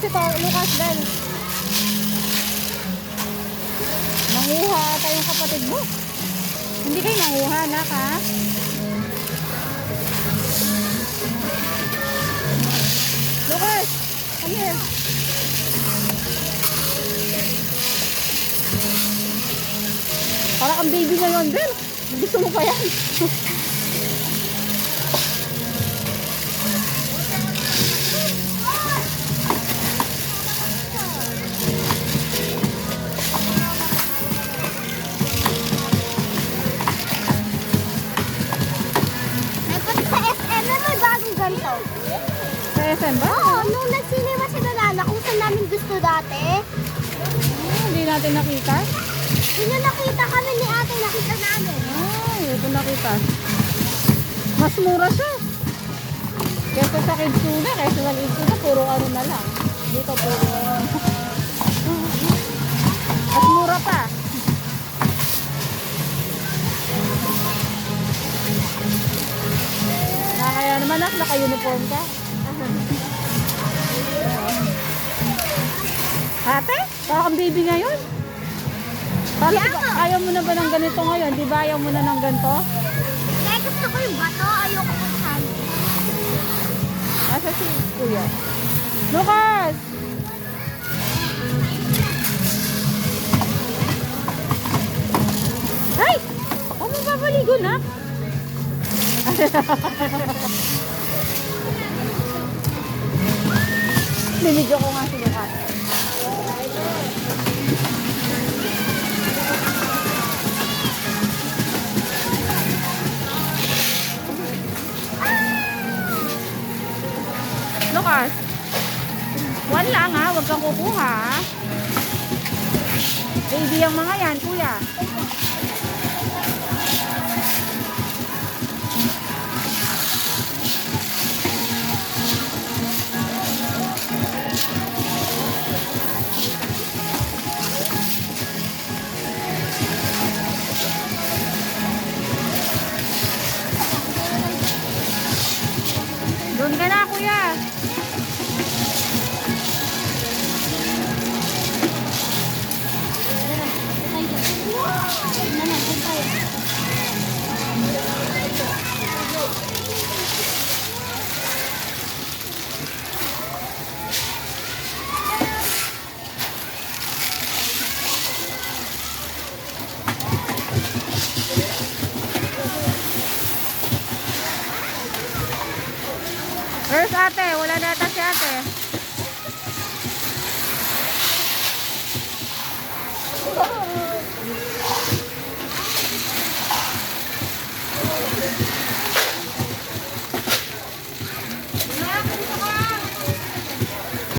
si Lucas Bell. Nanguha ata yung kapatid mo. Hindi kayo nanguha, anak, ha? Lucas, come here. Para kang baby ngayon, Bel. Gusto mo pa yan? Sa SM ba? Oo, nung nagsinema si Nana, kung saan namin gusto dati. Hindi natin nakita. Yun yung nakita kami ni ate, nakita namin. Ito nakita. Mas mura siya. Kesa sa Kidsuna, kesa sa Kidsuna, puro ano na lang. Dito puro mas mura pa. Kaya naman naka-uniform ka. Ate, parang baby ngayon. Parang ayaw mo na ba ng ganito ngayon? Di ba ayaw mo na ng ganito? Kaya gusto ko yung bato, ayoko kung saan. Asa si Kuya? Lucas! Ay! Huwag mo babaligo na. Binidyo ko nga si Lucas. Lucas, one lang ha, huwag kang kukuha ha. Baby ang mga yan, kuya. Doon ka na, kuya. Where's ate? Wala na ata si ate.